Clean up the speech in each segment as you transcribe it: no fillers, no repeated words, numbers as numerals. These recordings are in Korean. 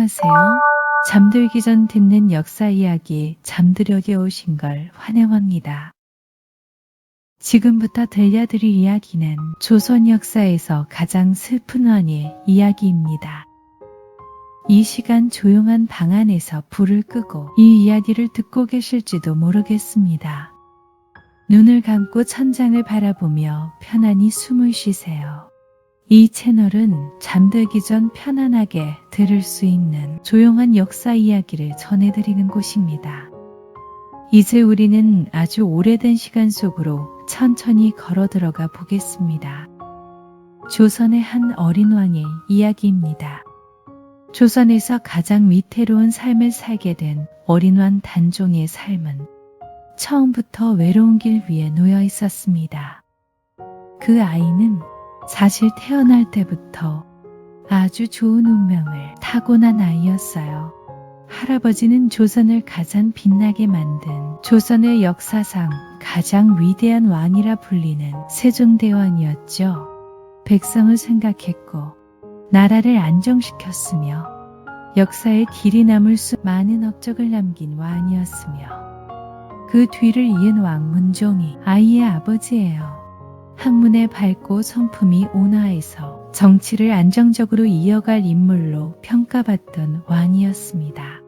안녕하세요. 잠들기 전 듣는 역사 이야기 잠들여게 오신 걸 환영합니다. 지금부터 들려드릴 이야기는 조선 역사에서 가장 슬픈 왕의 이야기입니다. 이 시간 조용한 방 안에서 불을 끄고 이 이야기를 듣고 계실지도 모르겠습니다. 눈을 감고 천장을 바라보며 편안히 숨을 쉬세요. 이 채널은 잠들기 전 편안하게 들을 수 있는 조용한 역사 이야기를 전해드리는 곳입니다. 이제 우리는 아주 오래된 시간 속으로 천천히 걸어 들어가 보겠습니다. 조선의 한 어린 왕의 이야기입니다. 조선에서 가장 위태로운 삶을 살게 된 어린 왕 단종의 삶은 처음부터 외로운 길 위에 놓여 있었습니다. 그 아이는 사실 태어날 때부터 아주 좋은 운명을 타고난 아이였어요. 할아버지는 조선을 가장 빛나게 만든 조선의 역사상 가장 위대한 왕이라 불리는 세종대왕이었죠. 백성을 생각했고 나라를 안정시켰으며 역사에 길이 남을 수 많은 업적을 남긴 왕이었으며 그 뒤를 이은 왕 문종이 아이의 아버지예요. 학문에 밝고 성품이 온화해서 정치를 안정적으로 이어갈 인물로 평가받던 왕이었습니다.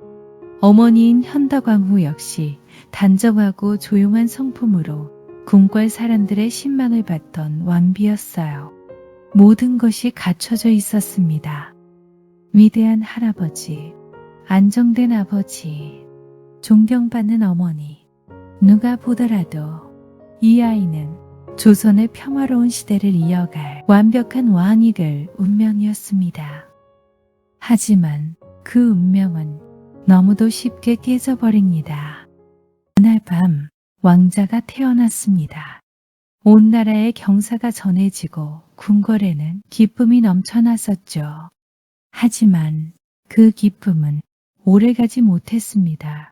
어머니인 현덕왕후 역시 단정하고 조용한 성품으로 궁궐 사람들의 신망을 받던 왕비였어요. 모든 것이 갖춰져 있었습니다. 위대한 할아버지, 안정된 아버지, 존경받는 어머니, 누가 보더라도 이 아이는 조선의 평화로운 시대를 이어갈 완벽한 왕이 될 운명이었습니다. 하지만 그 운명은 너무도 쉽게 깨져버립니다. 그날 밤 왕자가 태어났습니다. 온 나라에 경사가 전해지고 궁궐에는 기쁨이 넘쳐났었죠. 하지만 그 기쁨은 오래가지 못했습니다.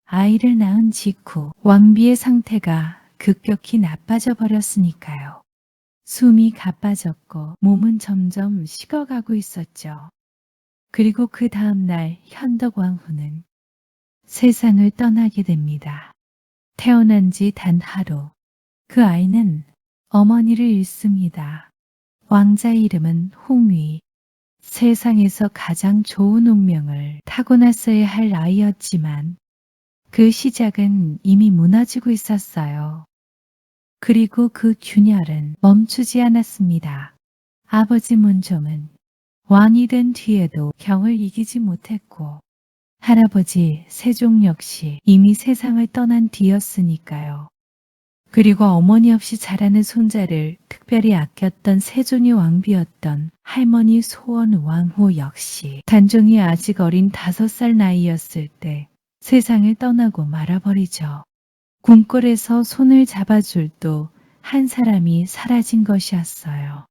아이를 낳은 직후 왕비의 상태가 급격히 나빠져 버렸으니까요. 숨이 가빠졌고 몸은 점점 식어가고 있었죠. 그리고 그 다음날 현덕왕후는 세상을 떠나게 됩니다. 태어난 지 단 하루, 그 아이는 어머니를 잃습니다. 왕자의 이름은 홍위. 세상에서 가장 좋은 운명을 타고났어야 할 아이였지만 그 시작은 이미 무너지고 있었어요. 그리고 그 균열은 멈추지 않았습니다. 아버지 문종은 왕이 된 뒤에도 경을 이기지 못했고 할아버지 세종 역시 이미 세상을 떠난 뒤였으니까요. 그리고 어머니 없이 자라는 손자를 특별히 아꼈던 세존이 왕비였던 할머니 소원 왕후 역시 단종이 아직 어린 5살 나이였을 때 세상을 떠나고 말아버리죠. 궁궐에서 손을 잡아줄 또 한 사람이 사라진 것이었어요.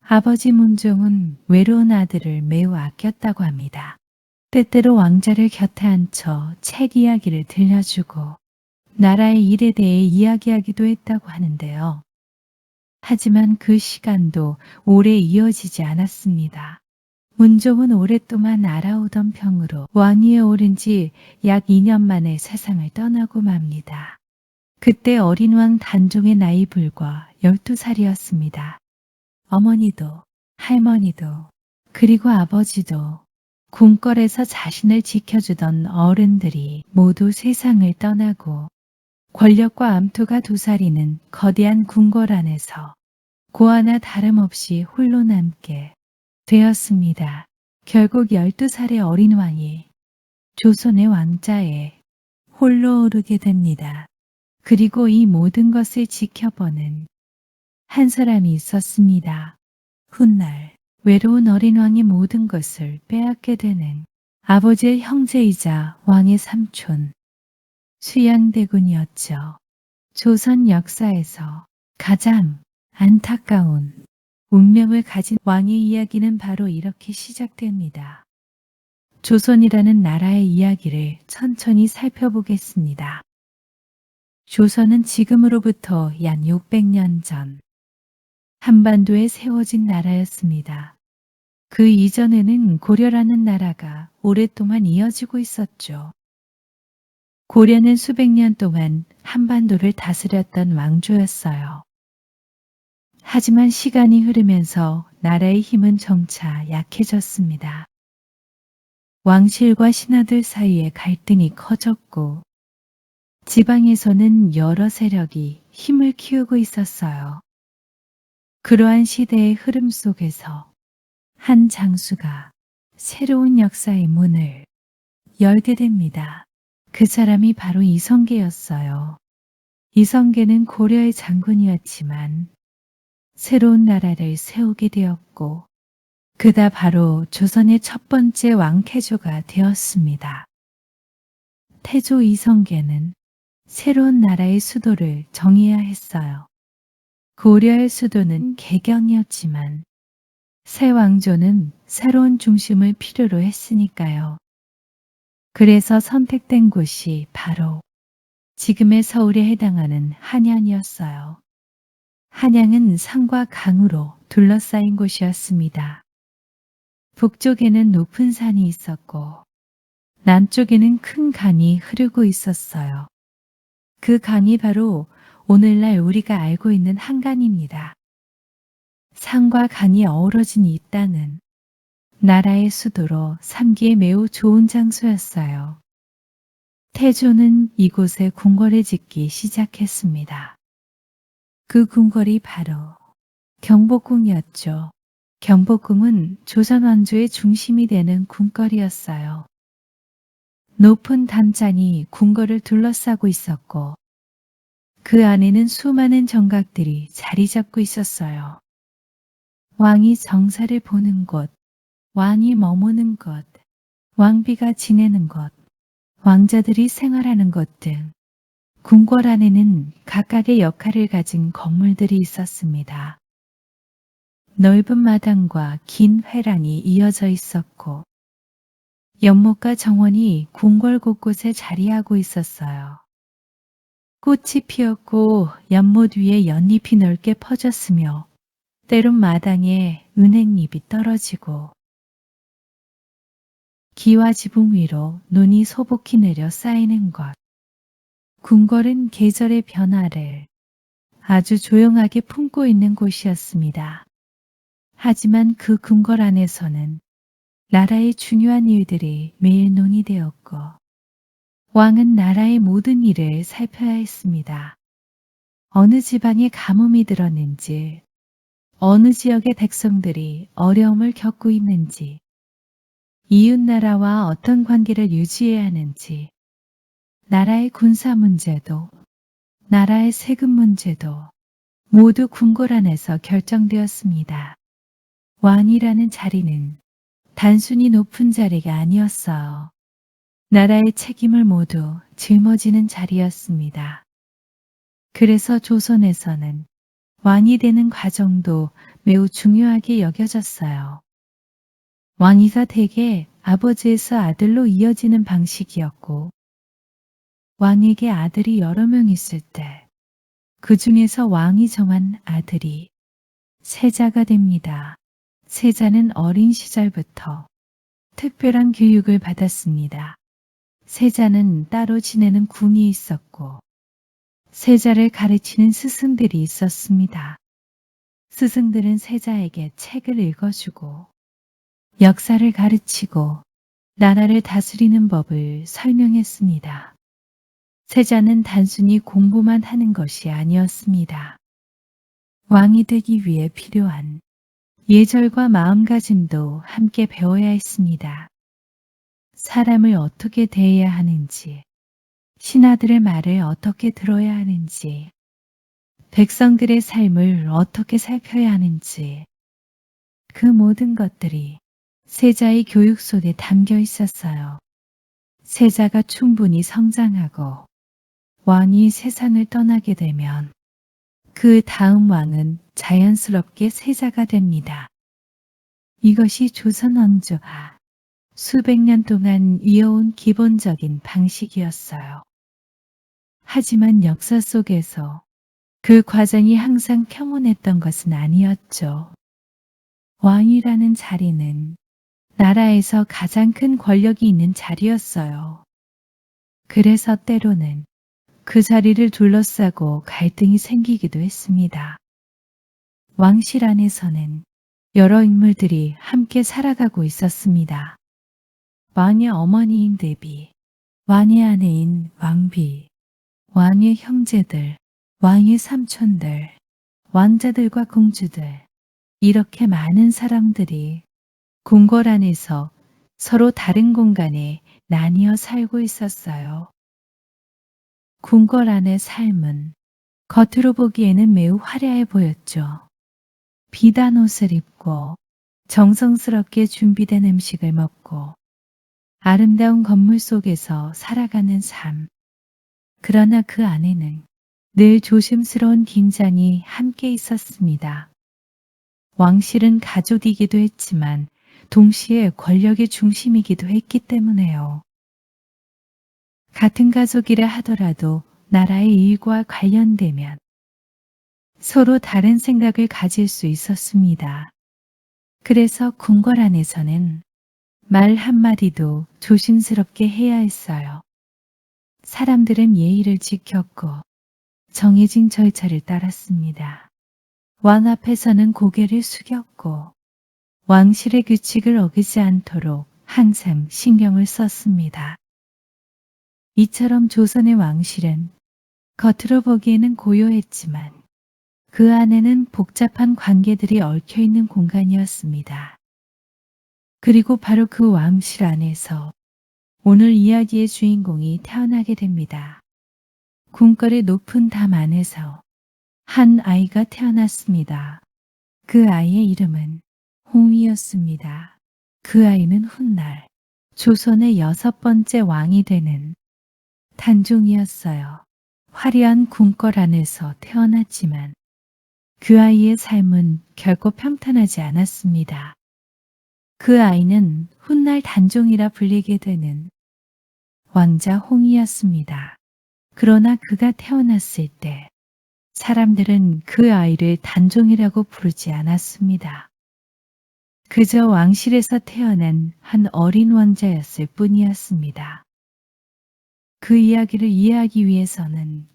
아버지 문종은 외로운 아들을 매우 아꼈다고 합니다. 때때로 왕자를 곁에 앉혀 책 이야기를 들려주고 나라의 일에 대해 이야기하기도 했다고 하는데요. 하지만 그 시간도 오래 이어지지 않았습니다. 문종은 오랫동안 알아오던 병으로 왕위에 오른 지 약 2년 만에 세상을 떠나고 맙니다. 그때 어린 왕 단종의 나이 불과 12살이었습니다. 어머니도 할머니도 그리고 아버지도 궁궐에서 자신을 지켜주던 어른들이 모두 세상을 떠나고 권력과 암투가 도사리는 거대한 궁궐 안에서 고아나 다름없이 홀로 남게 되었습니다. 결국 12살의 어린 왕이 조선의 왕자에 홀로 오르게 됩니다. 그리고 이 모든 것을 지켜보는 한 사람이 있었습니다. 훗날 외로운 어린 왕의 모든 것을 빼앗게 되는 아버지의 형제이자 왕의 삼촌 수양대군이었죠. 조선 역사에서 가장 안타까운 운명을 가진 왕의 이야기는 바로 이렇게 시작됩니다. 조선이라는 나라의 이야기를 천천히 살펴보겠습니다. 조선은 지금으로부터 약 600년 전 한반도에 세워진 나라였습니다. 그 이전에는 고려라는 나라가 오랫동안 이어지고 있었죠. 고려는 수백 년 동안 한반도를 다스렸던 왕조였어요. 하지만 시간이 흐르면서 나라의 힘은 점차 약해졌습니다. 왕실과 신하들 사이의 갈등이 커졌고 지방에서는 여러 세력이 힘을 키우고 있었어요. 그러한 시대의 흐름 속에서 한 장수가 새로운 역사의 문을 열게 됩니다. 그 사람이 바로 이성계였어요. 이성계는 고려의 장군이었지만 새로운 나라를 세우게 되었고 그다 바로 조선의 첫 번째 왕태조가 되었습니다. 태조 이성계는 새로운 나라의 수도를 정해야 했어요. 고려의 수도는 개경이었지만 새 왕조는 새로운 중심을 필요로 했으니까요. 그래서 선택된 곳이 바로 지금의 서울에 해당하는 한양이었어요. 한양은 산과 강으로 둘러싸인 곳이었습니다. 북쪽에는 높은 산이 있었고 남쪽에는 큰 강이 흐르고 있었어요. 그 강이 바로 오늘날 우리가 알고 있는 한강입니다. 산과 강이 어우러진 이 땅은 나라의 수도로 삼기에 매우 좋은 장소였어요. 태조는 이곳에 궁궐을 짓기 시작했습니다. 그 궁궐이 바로 경복궁이었죠. 경복궁은 조선 왕조의 중심이 되는 궁궐이었어요. 높은 담장이 궁궐을 둘러싸고 있었고 그 안에는 수많은 정각들이 자리 잡고 있었어요. 왕이 정사를 보는 곳, 왕이 머무는 곳, 왕비가 지내는 곳, 왕자들이 생활하는 곳 등 궁궐 안에는 각각의 역할을 가진 건물들이 있었습니다. 넓은 마당과 긴 회랑이 이어져 있었고 연못과 정원이 궁궐 곳곳에 자리하고 있었어요. 꽃이 피었고 연못 위에 연잎이 넓게 퍼졌으며 때론 마당에 은행잎이 떨어지고 기와 지붕 위로 눈이 소복히 내려 쌓이는 것. 궁궐은 계절의 변화를 아주 조용하게 품고 있는 곳이었습니다. 하지만 그 궁궐 안에서는 나라의 중요한 일들이 매일 논의되었고 왕은 나라의 모든 일을 살펴야 했습니다. 어느 지방에 가뭄이 들었는지, 어느 지역의 백성들이 어려움을 겪고 있는지, 이웃나라와 어떤 관계를 유지해야 하는지, 나라의 군사 문제도, 나라의 세금 문제도 모두 궁궐 안에서 결정되었습니다. 왕이라는 자리는 단순히 높은 자리가 아니었어요. 나라의 책임을 모두 짊어지는 자리였습니다. 그래서 조선에서는 왕이 되는 과정도 매우 중요하게 여겨졌어요. 왕위가 대개 아버지에서 아들로 이어지는 방식이었고 왕에게 아들이 여러 명 있을 때 그 중에서 왕이 정한 아들이 세자가 됩니다. 세자는 어린 시절부터 특별한 교육을 받았습니다. 세자는 따로 지내는 궁이 있었고 세자를 가르치는 스승들이 있었습니다. 스승들은 세자에게 책을 읽어주고 역사를 가르치고 나라를 다스리는 법을 설명했습니다. 세자는 단순히 공부만 하는 것이 아니었습니다. 왕이 되기 위해 필요한 예절과 마음가짐도 함께 배워야 했습니다. 사람을 어떻게 대해야 하는지, 신하들의 말을 어떻게 들어야 하는지, 백성들의 삶을 어떻게 살펴야 하는지, 그 모든 것들이 세자의 교육 속에 담겨 있었어요. 세자가 충분히 성장하고 왕이 세상을 떠나게 되면 그 다음 왕은 자연스럽게 세자가 됩니다. 이것이 조선 왕조가 수백 년 동안 이어온 기본적인 방식이었어요. 하지만 역사 속에서 그 과정이 항상 평온했던 것은 아니었죠. 왕이라는 자리는 나라에서 가장 큰 권력이 있는 자리였어요. 그래서 때로는 그 자리를 둘러싸고 갈등이 생기기도 했습니다. 왕실 안에서는 여러 인물들이 함께 살아가고 있었습니다. 왕의 어머니인 데비, 왕의 아내인 왕비, 왕의 형제들, 왕의 삼촌들, 왕자들과 공주들, 이렇게 많은 사람들이 궁궐 안에서 서로 다른 공간에 나뉘어 살고 있었어요. 궁궐 안의 삶은 겉으로 보기에는 매우 화려해 보였죠. 비단 옷을 입고 정성스럽게 준비된 음식을 먹고 아름다운 건물 속에서 살아가는 삶. 그러나 그 안에는 늘 조심스러운 긴장이 함께 있었습니다. 왕실은 가족이기도 했지만 동시에 권력의 중심이기도 했기 때문에요. 같은 가족이라 하더라도 나라의 일과 관련되면 서로 다른 생각을 가질 수 있었습니다. 그래서 궁궐 안에서는 말 한마디도 조심스럽게 해야 했어요. 사람들은 예의를 지켰고 정해진 절차를 따랐습니다. 왕 앞에서는 고개를 숙였고 왕실의 규칙을 어기지 않도록 항상 신경을 썼습니다. 이처럼 조선의 왕실은 겉으로 보기에는 고요했지만 그 안에는 복잡한 관계들이 얽혀있는 공간이었습니다. 그리고 바로 그 왕실 안에서 오늘 이야기의 주인공이 태어나게 됩니다. 궁궐의 높은 담 안에서 한 아이가 태어났습니다. 그 아이의 이름은 홍위였습니다. 그 아이는 훗날 조선의 6번째 왕이 되는 단종이었어요. 화려한 궁궐 안에서 태어났지만 그 아이의 삶은 결코 평탄하지 않았습니다. 그 아이는 훗날 단종이라 불리게 되는 왕자 홍이었습니다. 그러나 그가 태어났을 때 사람들은 그 아이를 단종이라고 부르지 않았습니다. 그저 왕실에서 태어난 한 어린 왕자였을 뿐이었습니다. 그 이야기를 이해하기 위해서는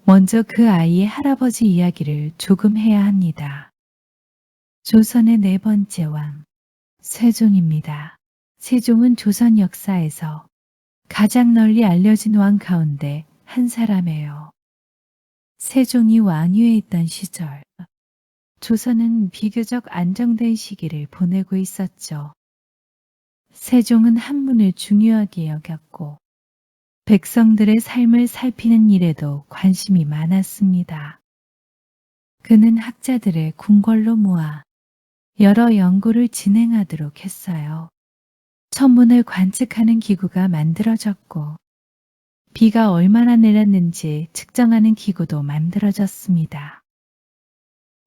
먼저 그 아이의 할아버지 이야기를 조금 해야 합니다. 조선의 4번째 왕, 세종입니다. 세종은 조선 역사에서 가장 널리 알려진 왕 가운데 한 사람이에요. 세종이 왕위에 있던 시절, 조선은 비교적 안정된 시기를 보내고 있었죠. 세종은 한문을 중요하게 여겼고 백성들의 삶을 살피는 일에도 관심이 많았습니다. 그는 학자들을 궁궐로 모아 여러 연구를 진행하도록 했어요. 천문을 관측하는 기구가 만들어졌고 비가 얼마나 내렸는지 측정하는 기구도 만들어졌습니다.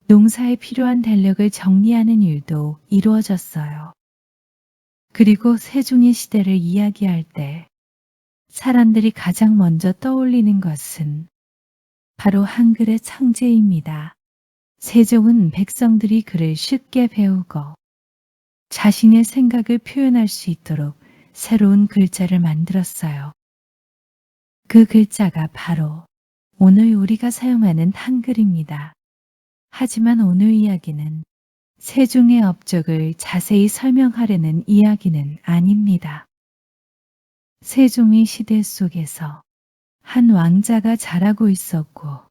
농사에 필요한電力을 정리하는 일도 이루어졌어요. 그리고 세종의 시대를 이야기할 때 사람들이 가장 먼저 떠올리는 것은 바로 한글의 창제입니다. 세종은 백성들이 글을 쉽게 배우고 자신의 생각을 표현할 수 있도록 새로운 글자를 만들었어요. 그 글자가 바로 오늘 우리가 사용하는 한글입니다. 하지만 오늘 이야기는 세종의 업적을 자세히 설명하려는 이야기는 아닙니다. 세종의 시대 속에서 한 왕자가 자라고 있었고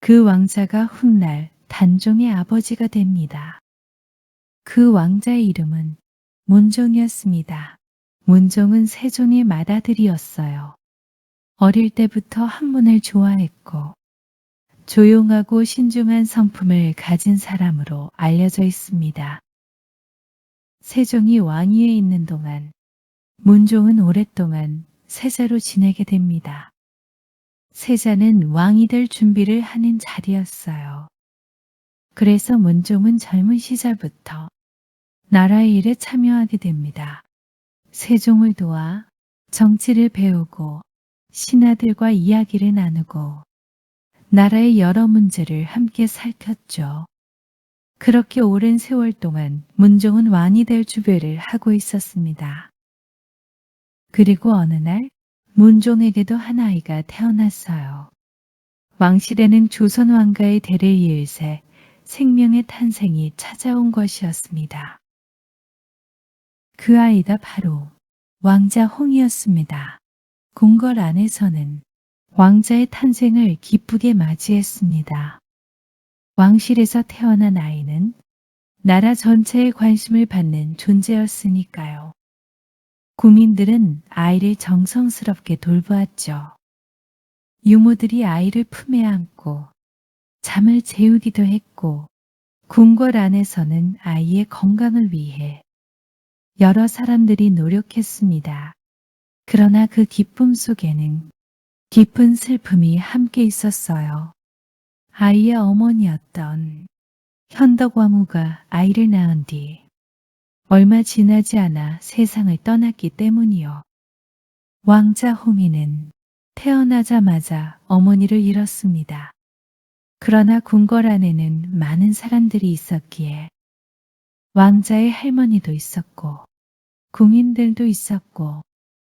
그 왕자가 훗날 단종의 아버지가 됩니다. 그 왕자의 이름은 문종이었습니다. 문종은 세종의 맏아들이었어요. 어릴 때부터 학문을 좋아했고 조용하고 신중한 성품을 가진 사람으로 알려져 있습니다. 세종이 왕위에 있는 동안 문종은 오랫동안 세자로 지내게 됩니다. 세자는 왕이 될 준비를 하는 자리였어요. 그래서 문종은 젊은 시절부터 나라의 일에 참여하게 됩니다. 세종을 도와 정치를 배우고 신하들과 이야기를 나누고 나라의 여러 문제를 함께 살폈죠. 그렇게 오랜 세월 동안 문종은 왕이 될 준비를 하고 있었습니다. 그리고 어느 날 문종에게도 한 아이가 태어났어요. 왕실에는 조선 왕가의 대를 이을 새 생명의 탄생이 찾아온 것이었습니다. 그 아이가 바로 왕자 홍이었습니다. 궁궐 안에서는 왕자의 탄생을 기쁘게 맞이했습니다. 왕실에서 태어난 아이는 나라 전체의 관심을 받는 존재였으니까요. 국민들은 아이를 정성스럽게 돌보았죠. 유모들이 아이를 품에 안고 잠을 재우기도 했고, 궁궐 안에서는 아이의 건강을 위해 여러 사람들이 노력했습니다. 그러나 그 기쁨 속에는 깊은 슬픔이 함께 있었어요. 아이의 어머니였던 현덕왕후가 아이를 낳은 뒤 얼마 지나지 않아 세상을 떠났기 때문이요. 왕자 홍이는 태어나자마자 어머니를 잃었습니다. 그러나 궁궐 안에는 많은 사람들이 있었기에 왕자의 할머니도 있었고 궁인들도 있었고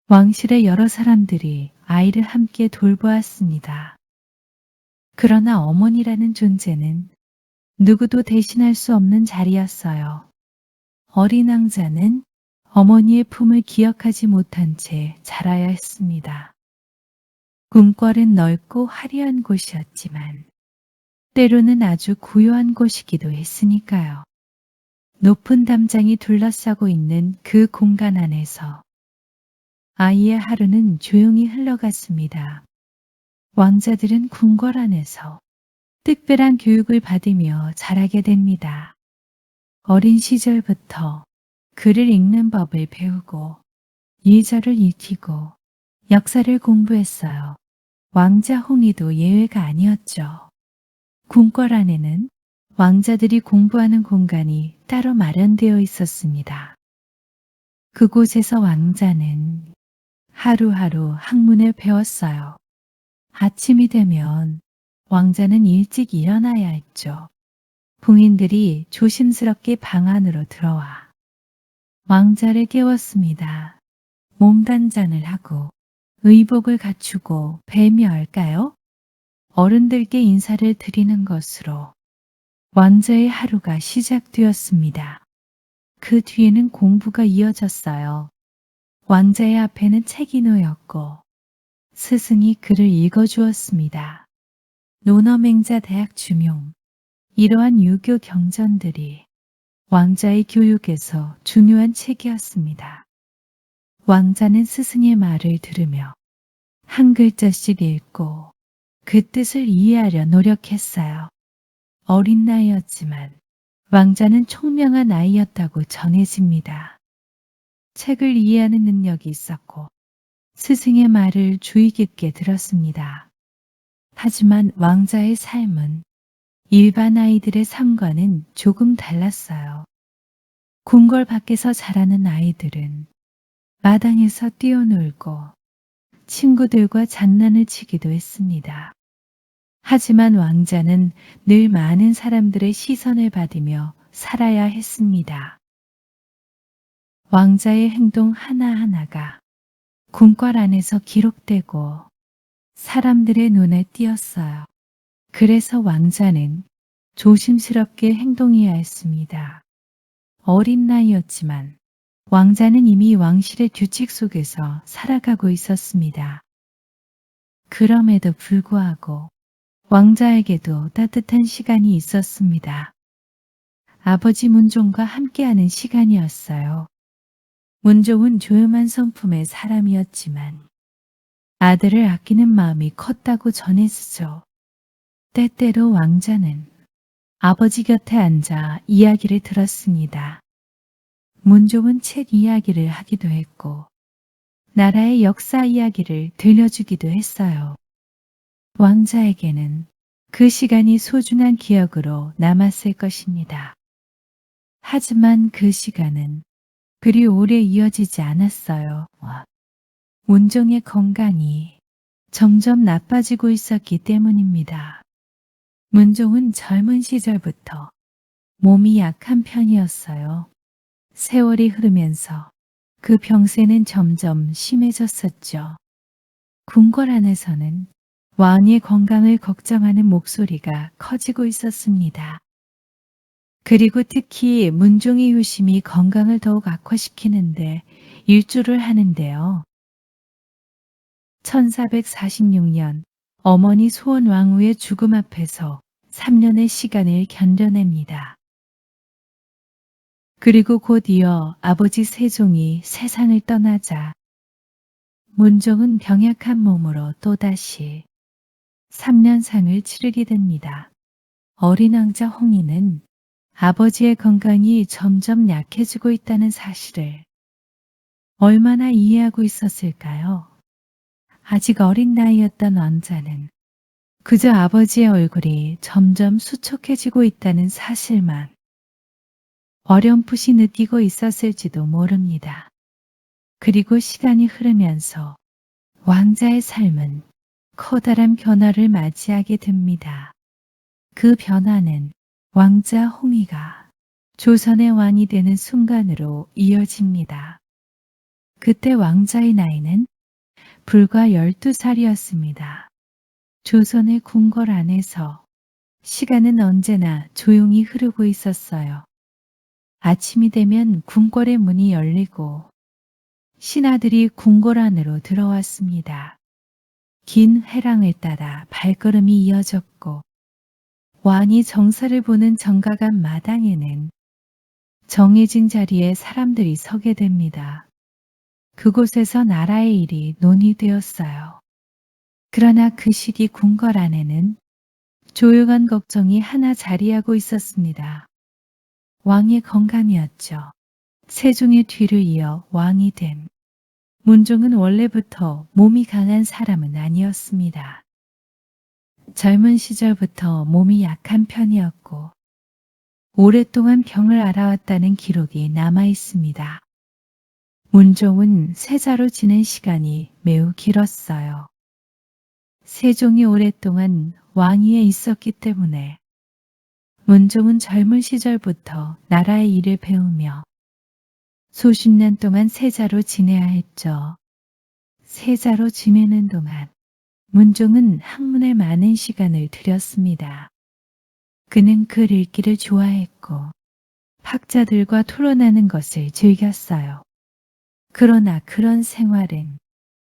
왕실의 여러 사람들이 아이를 함께 돌보았습니다. 그러나 어머니라는 존재는 누구도 대신할 수 없는 자리였어요. 어린 왕자는 어머니의 품을 기억하지 못한 채 자라야 했습니다. 궁궐은 넓고 화려한 곳이었지만 때로는 아주 고요한 곳이기도 했으니까요. 높은 담장이 둘러싸고 있는 그 공간 안에서 아이의 하루는 조용히 흘러갔습니다. 왕자들은 궁궐 안에서 특별한 교육을 받으며 자라게 됩니다. 어린 시절부터 글을 읽는 법을 배우고 예절을 익히고 역사를 공부했어요. 왕자 홍이도 예외가 아니었죠. 궁궐 안에는 왕자들이 공부하는 공간이 따로 마련되어 있었습니다. 그곳에서 왕자는 하루하루 학문을 배웠어요. 아침이 되면 왕자는 일찍 일어나야 했죠. 봉인들이 조심스럽게 방 안으로 들어와 왕자를 깨웠습니다. 몸단장을 하고 의복을 갖추고 뱀이 얼까요? 어른들께 인사를 드리는 것으로 왕자의 하루가 시작되었습니다. 그 뒤에는 공부가 이어졌어요. 왕자의 앞에는 책이 놓였고 스승이 글을 읽어주었습니다. 논어맹자 대학 주명, 이러한 유교 경전들이 왕자의 교육에서 중요한 책이었습니다. 왕자는 스승의 말을 들으며 한 글자씩 읽고 그 뜻을 이해하려 노력했어요. 어린 나이였지만 왕자는 총명한 아이였다고 전해집니다. 책을 이해하는 능력이 있었고 스승의 말을 주의 깊게 들었습니다. 하지만 왕자의 삶은 일반 아이들의 삶과는 조금 달랐어요. 궁궐 밖에서 자라는 아이들은 마당에서 뛰어놀고 친구들과 장난을 치기도 했습니다. 하지만 왕자는 늘 많은 사람들의 시선을 받으며 살아야 했습니다. 왕자의 행동 하나하나가 궁궐 안에서 기록되고 사람들의 눈에 띄었어요. 그래서 왕자는 조심스럽게 행동해야 했습니다. 어린 나이였지만 왕자는 이미 왕실의 규칙 속에서 살아가고 있었습니다. 그럼에도 불구하고 왕자에게도 따뜻한 시간이 있었습니다. 아버지 문종과 함께하는 시간이었어요. 문종은 조용한 성품의 사람이었지만 아들을 아끼는 마음이 컸다고 전해지죠. 때때로 왕자는 아버지 곁에 앉아 이야기를 들었습니다. 문종은 책 이야기를 하기도 했고 나라의 역사 이야기를 들려주기도 했어요. 왕자에게는 그 시간이 소중한 기억으로 남았을 것입니다. 하지만 그 시간은 그리 오래 이어지지 않았어요. 문종의 건강이 점점 나빠지고 있었기 때문입니다. 문종은 젊은 시절부터 몸이 약한 편이었어요. 세월이 흐르면서 그 병세는 점점 심해졌었죠. 궁궐 안에서는 왕의 건강을 걱정하는 목소리가 커지고 있었습니다. 그리고 특히 문종의 효심이 건강을 더욱 악화시키는데 일조를 하는데요. 1446년 어머니 소원 왕후의 죽음 앞에서 3년의 시간을 견뎌냅니다. 그리고 곧 이어 아버지 세종이 세상을 떠나자 문종은 병약한 몸으로 또다시 3년상을 치르게 됩니다. 어린 왕자 홍희는 아버지의 건강이 점점 약해지고 있다는 사실을 얼마나 이해하고 있었을까요? 아직 어린 나이였던 왕자는 그저 아버지의 얼굴이 점점 수척해지고 있다는 사실만 어렴풋이 느끼고 있었을지도 모릅니다. 그리고 시간이 흐르면서 왕자의 삶은 커다란 변화를 맞이하게 됩니다. 그 변화는 왕자 홍희가 조선의 왕이 되는 순간으로 이어집니다. 그때 왕자의 나이는 불과 12살이었습니다. 조선의 궁궐 안에서 시간은 언제나 조용히 흐르고 있었어요. 아침이 되면 궁궐의 문이 열리고 신하들이 궁궐 안으로 들어왔습니다. 긴 회랑을 따라 발걸음이 이어졌고 왕이 정사를 보는 정각한 마당에는 정해진 자리에 사람들이 서게 됩니다. 그곳에서 나라의 일이 논의되었어요. 그러나 그 시기 궁궐 안에는 조용한 걱정이 하나 자리하고 있었습니다. 왕의 건강이었죠. 세종의 뒤를 이어 왕이 됨. 문종은 원래부터 몸이 강한 사람은 아니었습니다. 젊은 시절부터 몸이 약한 편이었고 오랫동안 병을 앓아왔다는 기록이 남아 있습니다. 문종은 세자로 지낸 시간이 매우 길었어요. 세종이 오랫동안 왕위에 있었기 때문에 문종은 젊은 시절부터 나라의 일을 배우며 수십 년 동안 세자로 지내야 했죠. 세자로 지내는 동안 문종은 학문에 많은 시간을 들였습니다. 그는 글 읽기를 좋아했고 학자들과 토론하는 것을 즐겼어요. 그러나 그런 생활은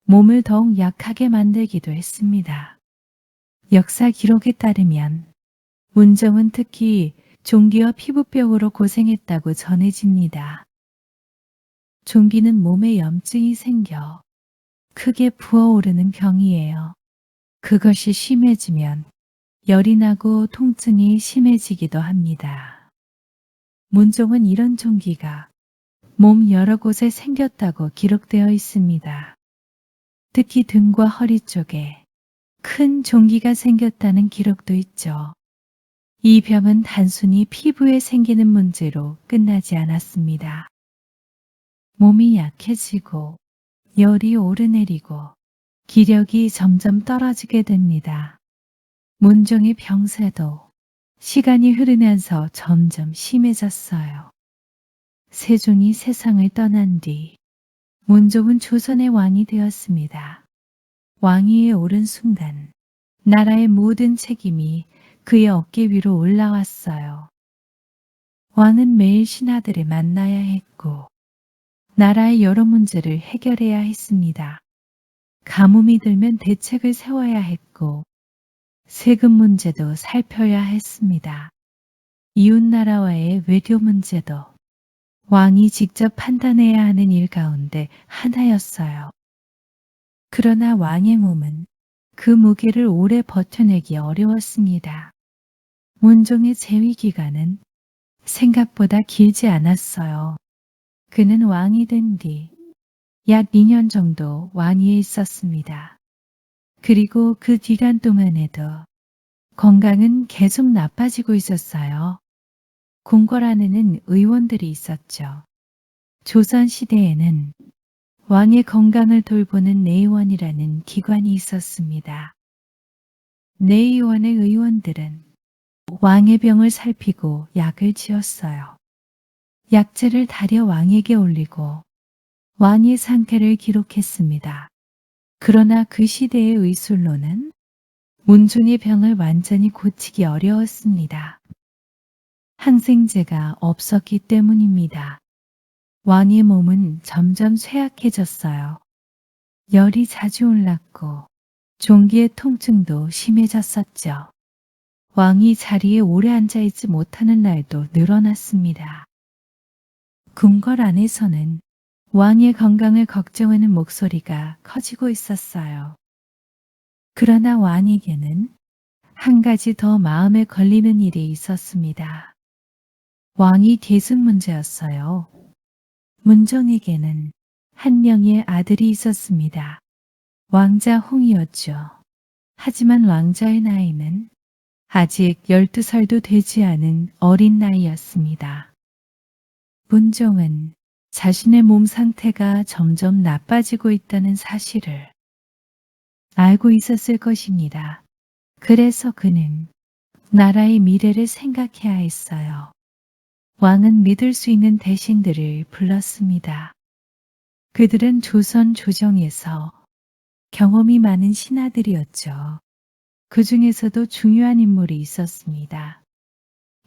몸을 더욱 약하게 만들기도 했습니다. 역사 기록에 따르면 문종은 특히 종기와 피부병으로 고생했다고 전해집니다. 종기는 몸에 염증이 생겨 크게 부어오르는 병이에요. 그것이 심해지면 열이 나고 통증이 심해지기도 합니다. 문종은 이런 종기가 몸 여러 곳에 생겼다고 기록되어 있습니다. 특히 등과 허리 쪽에 큰 종기가 생겼다는 기록도 있죠. 이 병은 단순히 피부에 생기는 문제로 끝나지 않았습니다. 몸이 약해지고 열이 오르내리고 기력이 점점 떨어지게 됩니다. 문종의 병세도 시간이 흐르면서 점점 심해졌어요. 세종이 세상을 떠난 뒤 문종은 조선의 왕이 되었습니다. 왕위에 오른 순간 나라의 모든 책임이 그의 어깨 위로 올라왔어요. 왕은 매일 신하들을 만나야 했고 나라의 여러 문제를 해결해야 했습니다. 가뭄이 들면 대책을 세워야 했고 세금 문제도 살펴야 했습니다. 이웃나라와의 외교 문제도 왕이 직접 판단해야 하는 일 가운데 하나였어요. 그러나 왕의 몸은 그 무게를 오래 버텨내기 어려웠습니다. 문종의 재위 기간은 생각보다 길지 않았어요. 그는 왕이 된 뒤 약 2년 정도 왕위에 있었습니다. 그리고 그 기간 동안에도 건강은 계속 나빠지고 있었어요. 궁궐 안에는 의원들이 있었죠. 조선 시대에는 왕의 건강을 돌보는 내의원이라는 기관이 있었습니다. 내의원의 의원들은 왕의 병을 살피고 약을 지었어요. 약재를 다려 왕에게 올리고 왕의 상태를 기록했습니다. 그러나 그 시대의 의술로는 문종의 병을 완전히 고치기 어려웠습니다. 항생제가 없었기 때문입니다. 왕의 몸은 점점 쇠약해졌어요. 열이 자주 올랐고 종기의 통증도 심해졌었죠. 왕이 자리에 오래 앉아있지 못하는 날도 늘어났습니다. 궁궐 안에서는 왕의 건강을 걱정하는 목소리가 커지고 있었어요. 그러나 왕에게는 한 가지 더 마음에 걸리는 일이 있었습니다. 왕이 계승 문제였어요. 문종에게는 한 명의 아들이 있었습니다. 왕자 홍이었죠. 하지만 왕자의 나이는 아직 12살도 되지 않은 어린 나이였습니다. 문종은 자신의 몸 상태가 점점 나빠지고 있다는 사실을 알고 있었을 것입니다. 그래서 그는 나라의 미래를 생각해야 했어요. 왕은 믿을 수 있는 대신들을 불렀습니다. 그들은 조선 조정에서 경험이 많은 신하들이었죠. 그 중에서도 중요한 인물이 있었습니다.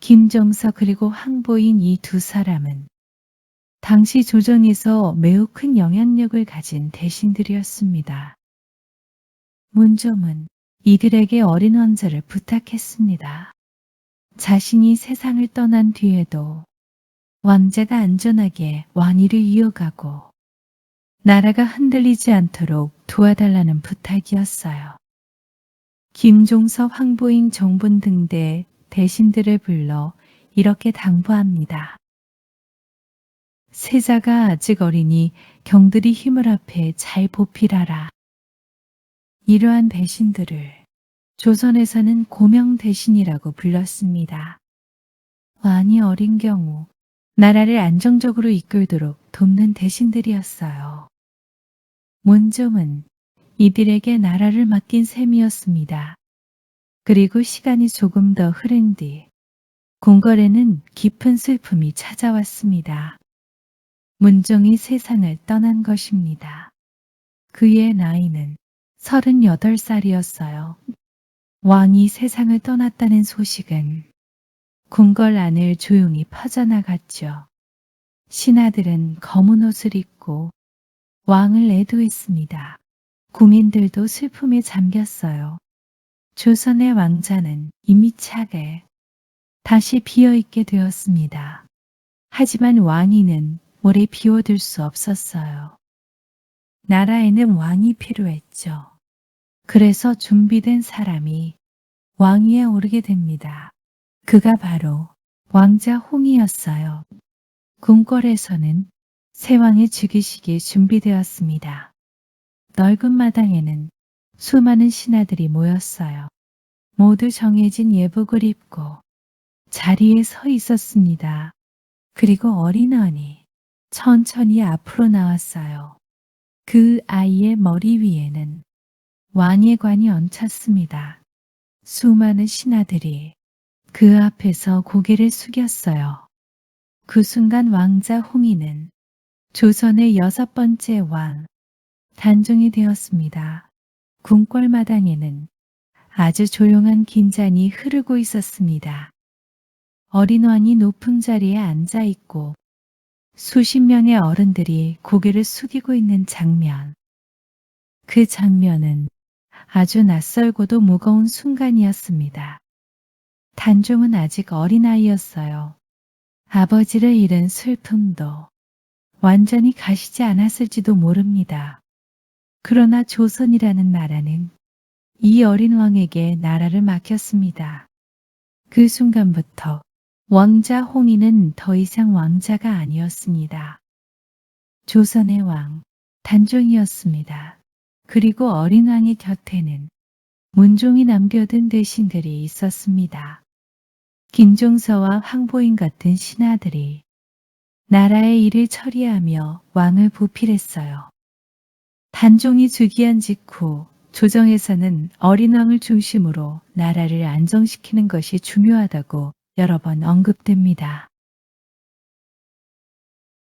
김종서 그리고 황보인 이 두 사람은 당시 조정에서 매우 큰 영향력을 가진 대신들이었습니다. 문종은 이들에게 어린 왕자를 부탁했습니다. 자신이 세상을 떠난 뒤에도 왕자가 안전하게 왕위를 이어가고 나라가 흔들리지 않도록 도와달라는 부탁이었어요. 김종서, 황보인, 정분 등대 대신들을 불러 이렇게 당부합니다. 세자가 아직 어리니 경들이 힘을 합해 잘 보필하라. 이러한 대신들을 조선에서는 고명 대신이라고 불렀습니다. 왕이 어린 경우 나라를 안정적으로 이끌도록 돕는 대신들이었어요. 문종은 이들에게 나라를 맡긴 셈이었습니다. 그리고 시간이 조금 더 흐른 뒤 궁궐에는 깊은 슬픔이 찾아왔습니다. 문종이 세상을 떠난 것입니다. 그의 나이는 38살이었어요. 왕이 세상을 떠났다는 소식은 궁궐 안을 조용히 퍼져나갔죠. 신하들은 검은 옷을 입고 왕을 애도했습니다. 국민들도 슬픔에 잠겼어요. 조선의 왕자는 이미 차게 다시 비어있게 되었습니다. 하지만 왕위는 오래 비워둘 수 없었어요. 나라에는 왕이 필요했죠. 그래서 준비된 사람이 왕위에 오르게 됩니다. 그가 바로 왕자 홍이었어요. 궁궐에서는 새 왕의 즉위식이 준비되었습니다. 넓은 마당에는 수많은 신하들이 모였어요. 모두 정해진 예복을 입고 자리에 서 있었습니다. 그리고 어린왕이 천천히 앞으로 나왔어요. 그 아이의 머리 위에는 왕의 관이 얹혔습니다. 수많은 신하들이 그 앞에서 고개를 숙였어요. 그 순간 왕자 홍이는 조선의 6번째 왕, 단종이 되었습니다. 궁궐마당에는 아주 조용한 긴장이 흐르고 있었습니다. 어린 왕이 높은 자리에 앉아 있고 수십 명의 어른들이 고개를 숙이고 있는 장면. 그 장면은 아주 낯설고도 무거운 순간이었습니다. 단종은 아직 어린아이였어요. 아버지를 잃은 슬픔도 완전히 가시지 않았을지도 모릅니다. 그러나 조선이라는 나라는 이 어린 왕에게 나라를 맡겼습니다. 그 순간부터 왕자 홍이는 더 이상 왕자가 아니었습니다. 조선의 왕, 단종이었습니다. 그리고 어린 왕의 곁에는 문종이 남겨둔 대신들이 있었습니다. 김종서와 황보인 같은 신하들이 나라의 일을 처리하며 왕을 보필했어요. 단종이 즉위한 직후 조정에서는 어린 왕을 중심으로 나라를 안정시키는 것이 중요하다고 여러 번 언급됩니다.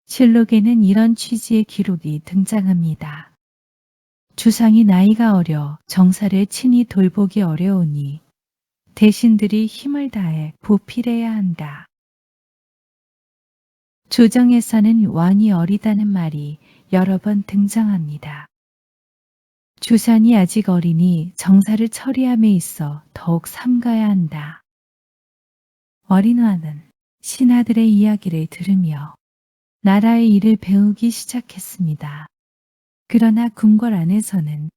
실록에는 이런 취지의 기록이 등장합니다. 주상이 나이가 어려 정사를 친히 돌보기 어려우니 대신들이 힘을 다해 보필해야 한다. 조정에서는 왕이 어리다는 말이 여러 번 등장합니다. 주산이 아직 어리니 정사를 처리함에 있어 더욱 삼가야 한다. 어린 왕은 신하들의 이야기를 들으며 나라의 일을 배우기 시작했습니다. 그러나 궁궐 안에서는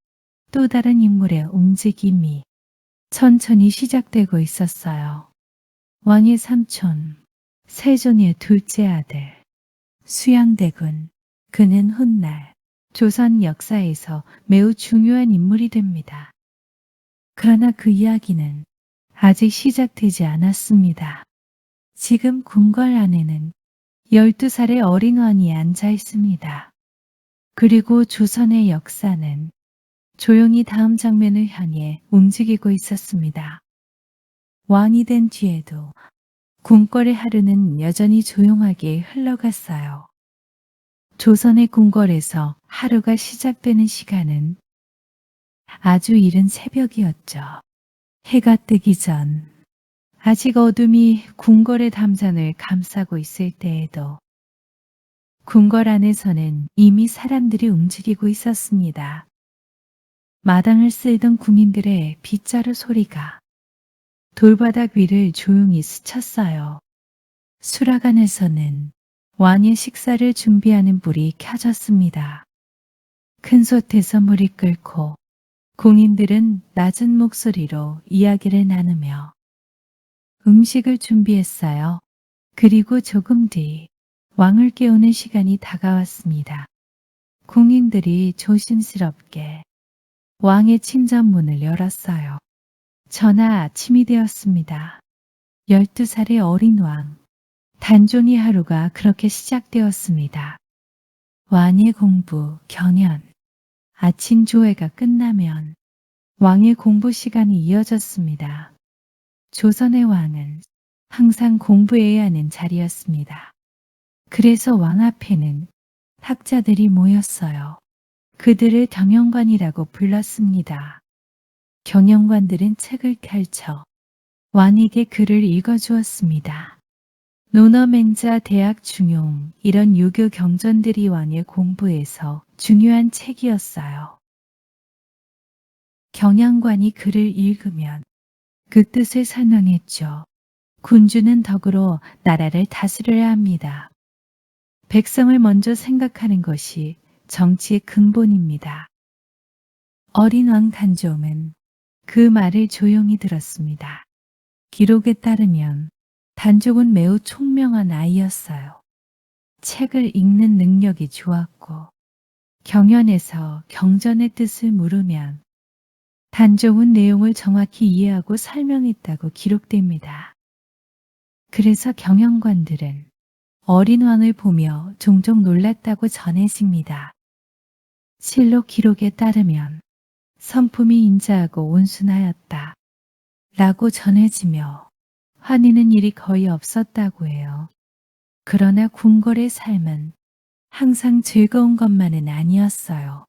또 다른 인물의 움직임이 천천히 시작되고 있었어요. 왕의 삼촌, 세존의 둘째 아들, 수양대군, 그는 훗날 조선 역사에서 매우 중요한 인물이 됩니다. 그러나 그 이야기는 아직 시작되지 않았습니다. 지금 궁궐 안에는 12살의 어린 왕이 앉아 있습니다. 그리고 조선의 역사는 조용히 다음 장면을 향해 움직이고 있었습니다. 왕이 된 뒤에도 궁궐의 하루는 여전히 조용하게 흘러갔어요. 조선의 궁궐에서 하루가 시작되는 시간은 아주 이른 새벽이었죠. 해가 뜨기 전 아직 어둠이 궁궐의 담장을 감싸고 있을 때에도 궁궐 안에서는 이미 사람들이 움직이고 있었습니다. 마당을 쓸던 군인들의 빗자루 소리가 돌바닥 위를 조용히 스쳤어요. 수라간에서는 왕의 식사를 준비하는 불이 켜졌습니다. 큰 솥에서 물이 끓고 공인들은 낮은 목소리로 이야기를 나누며 음식을 준비했어요. 그리고 조금 뒤 왕을 깨우는 시간이 다가왔습니다. 공인들이 조심스럽게 왕의 침전문을 열었어요. 전하 아침이 되었습니다. 12살의 어린 왕, 단종의 하루가 그렇게 시작되었습니다. 왕의 공부, 경연, 아침 조회가 끝나면 왕의 공부 시간이 이어졌습니다. 조선의 왕은 항상 공부해야 하는 자리였습니다. 그래서 왕 앞에는 학자들이 모였어요. 그들을 경영관이라고 불렀습니다. 경영관들은 책을 펼쳐 왕에게 글을 읽어주었습니다. 노너멘자 대학 중용 이런 유교 경전들이 왕의 공부에서 중요한 책이었어요. 경영관이 글을 읽으면 그 뜻을 설명했죠. 군주는 덕으로 나라를 다스려야 합니다. 백성을 먼저 생각하는 것이 정치의 근본입니다. 어린 왕 단종은 그 말을 조용히 들었습니다. 기록에 따르면 단종은 매우 총명한 아이였어요. 책을 읽는 능력이 좋았고 경연에서 경전의 뜻을 물으면 단종은 내용을 정확히 이해하고 설명했다고 기록됩니다. 그래서 경영관들은 어린 왕을 보며 종종 놀랐다고 전해집니다. 실록 기록에 따르면 성품이 인자하고 온순하였다 라고 전해지며 화내는 일이 거의 없었다고 해요. 그러나 궁궐의 삶은 항상 즐거운 것만은 아니었어요.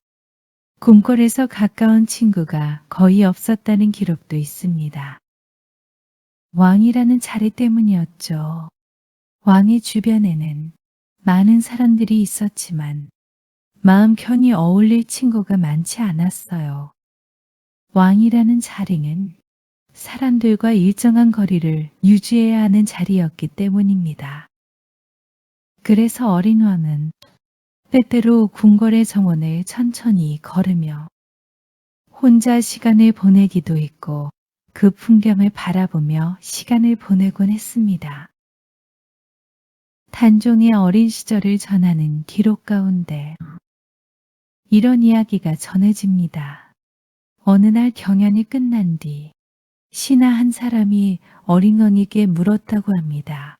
궁궐에서 가까운 친구가 거의 없었다는 기록도 있습니다. 왕이라는 자리 때문이었죠. 왕의 주변에는 많은 사람들이 있었지만 마음 편히 어울릴 친구가 많지 않았어요. 왕이라는 자리는 사람들과 일정한 거리를 유지해야 하는 자리였기 때문입니다. 그래서 어린 왕은 때때로 궁궐의 정원을 천천히 걸으며 혼자 시간을 보내기도 했고 그 풍경을 바라보며 시간을 보내곤 했습니다. 단종의 어린 시절을 전하는 기록 가운데 이런 이야기가 전해집니다. 어느 날 경연이 끝난 뒤 신하 한 사람이 어린 왕에게 물었다고 합니다.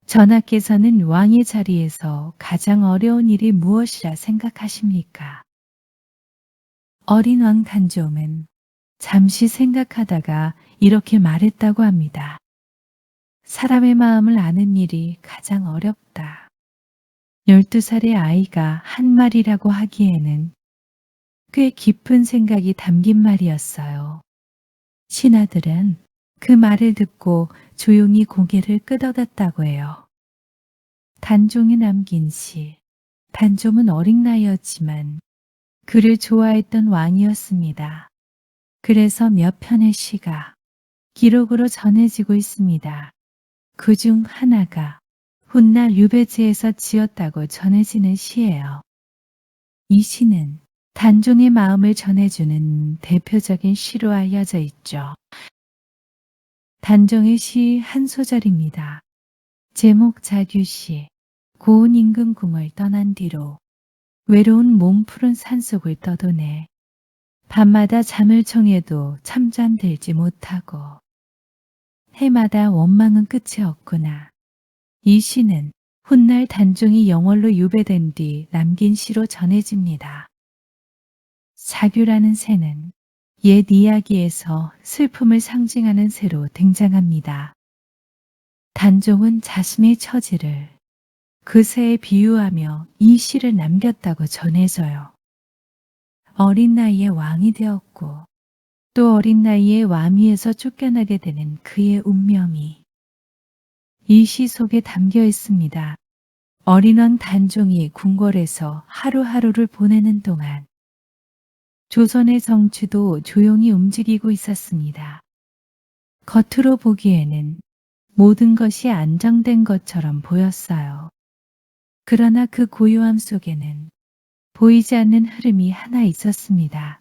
전하께서는 왕의 자리에서 가장 어려운 일이 무엇이라 생각하십니까? 어린 왕 단종은 잠시 생각하다가 이렇게 말했다고 합니다. 사람의 마음을 아는 일이 가장 어렵다. 12살의 아이가 한 말이라고 하기에는 꽤 깊은 생각이 담긴 말이었어요. 신하들은 그 말을 듣고 조용히 고개를 끄덕였다고 해요. 단종이 남긴 시. 단종은 어린 나이였지만 그를 좋아했던 왕이었습니다. 그래서 몇 편의 시가 기록으로 전해지고 있습니다. 그중 하나가 훗날 유배지에서 지었다고 전해지는 시예요. 이 시는 단종의 마음을 전해주는 대표적인 시로 알려져 있죠. 단종의 시 한 소절입니다. 제목 자규시. 고운 임금궁을 떠난 뒤로 외로운 몸 푸른 산속을 떠도네. 밤마다 잠을 청해도 참잠 들지 못하고 해마다 원망은 끝이 없구나. 이 시는 훗날 단종이 영월로 유배된 뒤 남긴 시로 전해집니다. 자규라는 새는 옛 이야기에서 슬픔을 상징하는 새로 등장합니다. 단종은 자신의 처지를 그 새에 비유하며 이 시를 남겼다고 전해져요. 어린 나이에 왕이 되었고 또 어린 나이에 왕위에서 쫓겨나게 되는 그의 운명이 이 시 속에 담겨 있습니다. 어린 왕 단종이 궁궐에서 하루하루를 보내는 동안 조선의 정치도 조용히 움직이고 있었습니다. 겉으로 보기에는 모든 것이 안정된 것처럼 보였어요. 그러나 그 고요함 속에는 보이지 않는 흐름이 하나 있었습니다.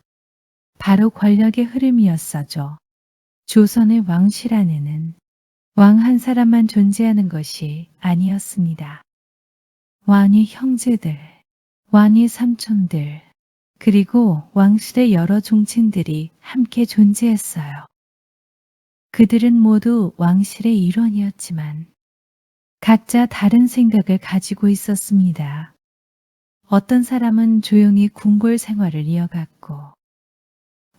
바로 권력의 흐름이었어죠. 조선의 왕실 안에는 왕 한 사람만 존재하는 것이 아니었습니다. 왕의 형제들, 왕의 삼촌들, 그리고 왕실의 여러 종친들이 함께 존재했어요. 그들은 모두 왕실의 일원이었지만 각자 다른 생각을 가지고 있었습니다. 어떤 사람은 조용히 궁궐 생활을 이어갔고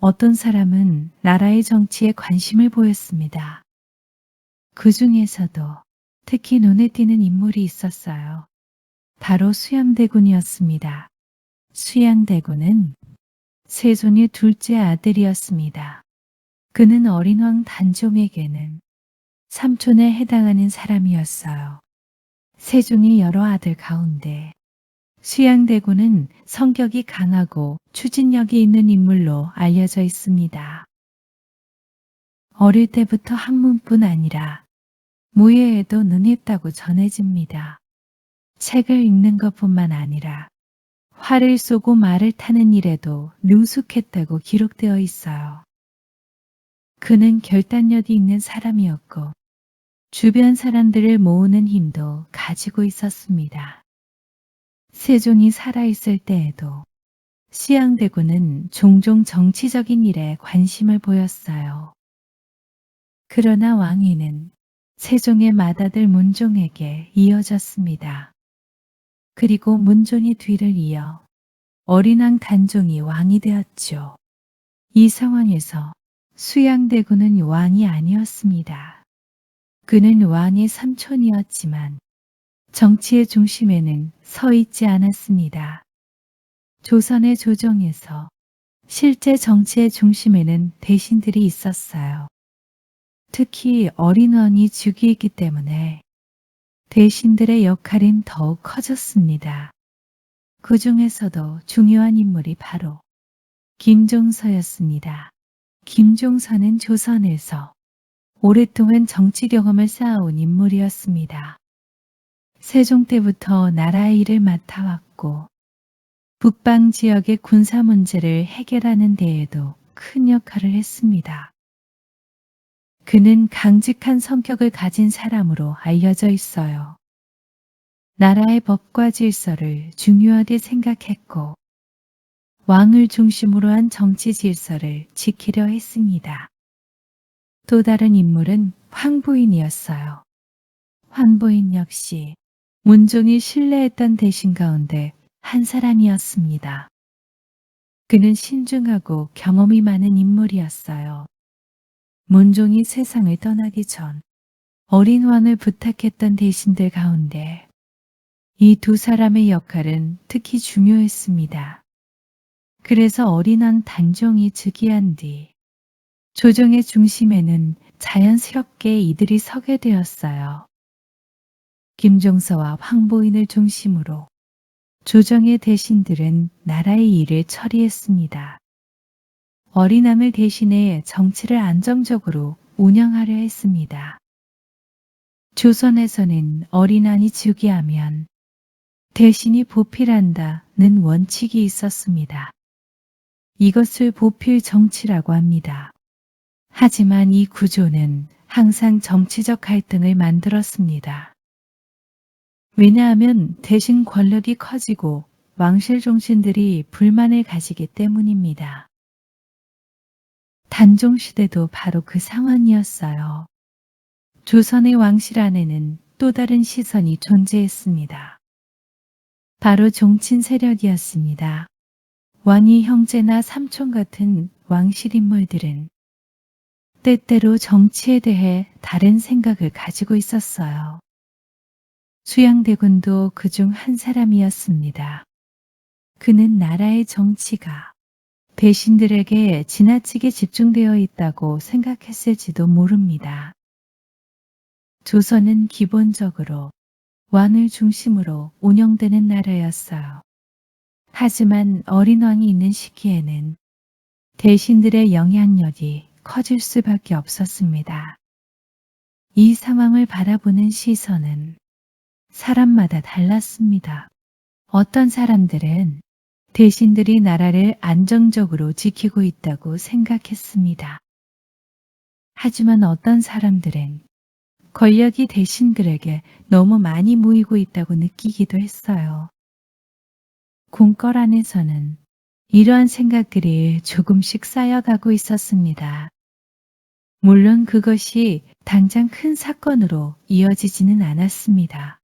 어떤 사람은 나라의 정치에 관심을 보였습니다. 그 중에서도 특히 눈에 띄는 인물이 있었어요. 바로 수양대군이었습니다. 수양대군은 세존의 둘째 아들이었습니다. 그는 어린 왕 단종에게는 삼촌에 해당하는 사람이었어요. 세종의 여러 아들 가운데 수양대군은 성격이 강하고 추진력이 있는 인물로 알려져 있습니다. 어릴 때부터 학문뿐 아니라 무예에도 능했다고 전해집니다. 책을 읽는 것뿐만 아니라 활을 쏘고 말을 타는 일에도 능숙했다고 기록되어 있어요. 그는 결단력이 있는 사람이었고 주변 사람들을 모으는 힘도 가지고 있었습니다. 세종이 살아있을 때에도 수양대군은 종종 정치적인 일에 관심을 보였어요. 그러나 왕위는 세종의 맏아들 문종에게 이어졌습니다. 그리고 문종의 뒤를 이어 어린 왕 단종이 왕이 되었죠. 이 상황에서 수양대군은 왕이 아니었습니다. 그는 왕의 삼촌이었지만 정치의 중심에는 서 있지 않았습니다. 조선의 조정에서 실제 정치의 중심에는 대신들이 있었어요. 특히 어린 왕이 즉위했기 때문에 대신들의 역할은 더욱 커졌습니다. 그 중에서도 중요한 인물이 바로 김종서였습니다. 김종서는 조선에서 오랫동안 정치 경험을 쌓아온 인물이었습니다. 세종 때부터 나라의 일을 맡아왔고 북방 지역의 군사 문제를 해결하는 데에도 큰 역할을 했습니다. 그는 강직한 성격을 가진 사람으로 알려져 있어요. 나라의 법과 질서를 중요하게 생각했고 왕을 중심으로 한 정치 질서를 지키려 했습니다. 또 다른 인물은 황보인이었어요. 황보인 역시 문종이 신뢰했던 대신 가운데 한 사람이었습니다. 그는 신중하고 경험이 많은 인물이었어요. 문종이 세상을 떠나기 전 어린 왕을 부탁했던 대신들 가운데 이 두 사람의 역할은 특히 중요했습니다. 그래서 어린 왕 단종이 즉위한 뒤 조정의 중심에는 자연스럽게 이들이 서게 되었어요. 김종서와 황보인을 중심으로 조정의 대신들은 나라의 일을 처리했습니다. 어린 왕을 대신해 정치를 안정적으로 운영하려 했습니다. 조선에서는 어린 왕이 즉위하면 대신이 보필한다는 원칙이 있었습니다. 이것을 보필 정치라고 합니다. 하지만 이 구조는 항상 정치적 갈등을 만들었습니다. 왜냐하면 대신 권력이 커지고 왕실 종신들이 불만을 가지기 때문입니다. 단종 시대도 바로 그 상황이었어요. 조선의 왕실 안에는 또 다른 시선이 존재했습니다. 바로 종친 세력이었습니다. 왕이 형제나 삼촌 같은 왕실 인물들은 때때로 정치에 대해 다른 생각을 가지고 있었어요. 수양대군도 그중 한 사람이었습니다. 그는 나라의 정치가 배신들에게 지나치게 집중되어 있다고 생각했을지도 모릅니다. 조선은 기본적으로 왕을 중심으로 운영되는 나라였어요. 하지만 어린 왕이 있는 시기에는 대신들의 영향력이 커질 수밖에 없었습니다. 이 상황을 바라보는 시선은 사람마다 달랐습니다. 어떤 사람들은 대신들이 나라를 안정적으로 지키고 있다고 생각했습니다. 하지만 어떤 사람들은 권력이 대신들에게 너무 많이 모이고 있다고 느끼기도 했어요. 궁궐 안에서는 이러한 생각들이 조금씩 쌓여가고 있었습니다. 물론 그것이 당장 큰 사건으로 이어지지는 않았습니다.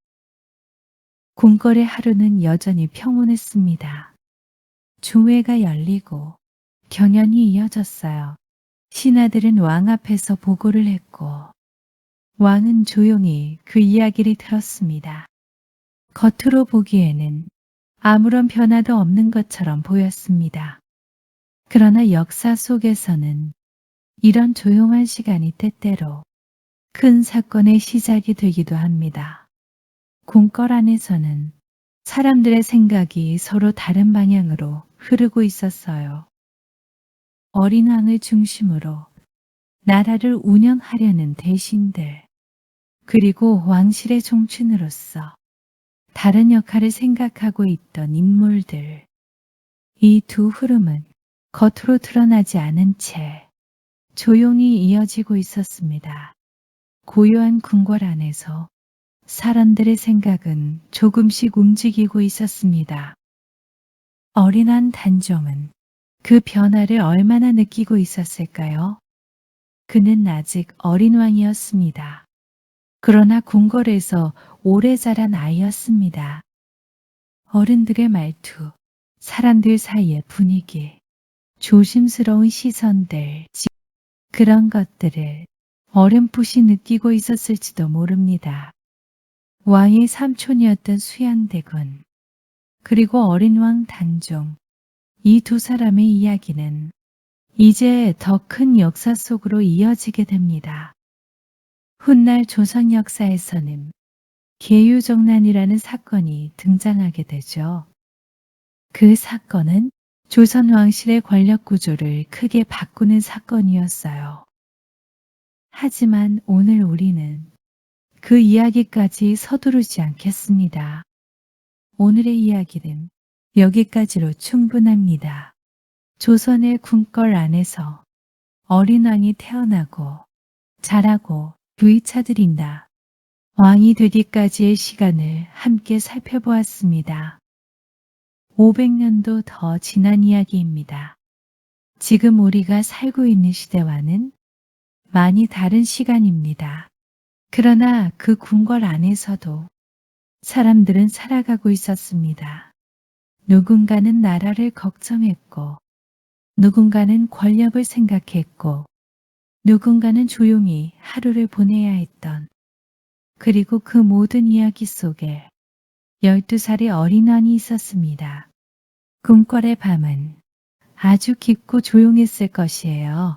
궁궐의 하루는 여전히 평온했습니다. 조회가 열리고 경연이 이어졌어요. 신하들은 왕 앞에서 보고를 했고 왕은 조용히 그 이야기를 들었습니다. 겉으로 보기에는 아무런 변화도 없는 것처럼 보였습니다. 그러나 역사 속에서는 이런 조용한 시간이 때때로 큰 사건의 시작이 되기도 합니다. 궁궐 안에서는 사람들의 생각이 서로 다른 방향으로 흐르고 있었어요. 어린 왕을 중심으로 나라를 운영하려는 대신들, 그리고 왕실의 종친으로서 다른 역할을 생각하고 있던 인물들, 이 두 흐름은 겉으로 드러나지 않은 채 조용히 이어지고 있었습니다. 고요한 궁궐 안에서 사람들의 생각은 조금씩 움직이고 있었습니다. 어린 왕 단종은 그 변화를 얼마나 느끼고 있었을까요? 그는 아직 어린 왕이었습니다. 그러나 궁궐에서 오래 자란 아이였습니다. 어른들의 말투, 사람들 사이의 분위기, 조심스러운 시선들, 그런 것들을 어렴풋이 느끼고 있었을지도 모릅니다. 왕의 삼촌이었던 수양대군, 그리고 어린 왕 단종, 이 두 사람의 이야기는 이제 더 큰 역사 속으로 이어지게 됩니다. 훗날 조선 역사에서는 계유정난이라는 사건이 등장하게 되죠. 그 사건은 조선 왕실의 권력 구조를 크게 바꾸는 사건이었어요. 하지만 오늘 우리는 그 이야기까지 서두르지 않겠습니다. 오늘의 이야기는 여기까지로 충분합니다. 조선의 궁궐 안에서 어린 왕이 태어나고 자라고 부위차들인다. 왕이 되기까지의 시간을 함께 살펴보았습니다. 500년도 더 지난 이야기입니다. 지금 우리가 살고 있는 시대와는 많이 다른 시간입니다. 그러나 그 궁궐 안에서도 사람들은 살아가고 있었습니다. 누군가는 나라를 걱정했고 누군가는 권력을 생각했고 누군가는 조용히 하루를 보내야 했던, 그리고 그 모든 이야기 속에 12살의 어린아이이 있었습니다. 궁궐의 밤은 아주 깊고 조용했을 것이에요.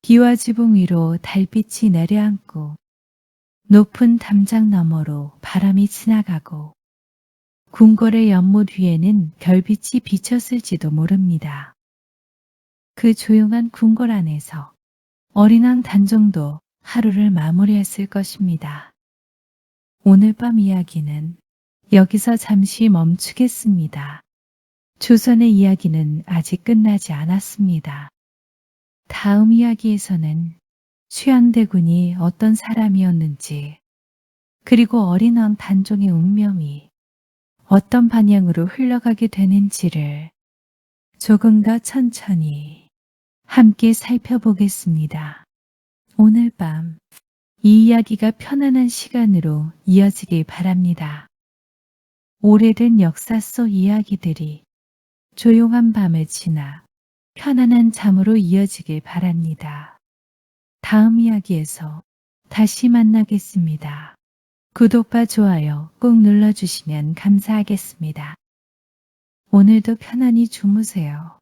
비와 지붕 위로 달빛이 내려앉고 높은 담장 너머로 바람이 지나가고 궁궐의 연못 위에는 별빛이 비쳤을지도 모릅니다. 그 조용한 궁궐 안에서 어린왕 단종도 하루를 마무리했을 것입니다. 오늘 밤 이야기는 여기서 잠시 멈추겠습니다. 조선의 이야기는 아직 끝나지 않았습니다. 다음 이야기에서는 수양대군이 어떤 사람이었는지, 그리고 어린왕 단종의 운명이 어떤 방향으로 흘러가게 되는지를 조금 더 천천히 함께 살펴보겠습니다. 오늘 밤 이 이야기가 편안한 시간으로 이어지길 바랍니다. 오래된 역사 속 이야기들이 조용한 밤을 지나 편안한 잠으로 이어지길 바랍니다. 다음 이야기에서 다시 만나겠습니다. 구독과 좋아요 꼭 눌러주시면 감사하겠습니다. 오늘도 편안히 주무세요.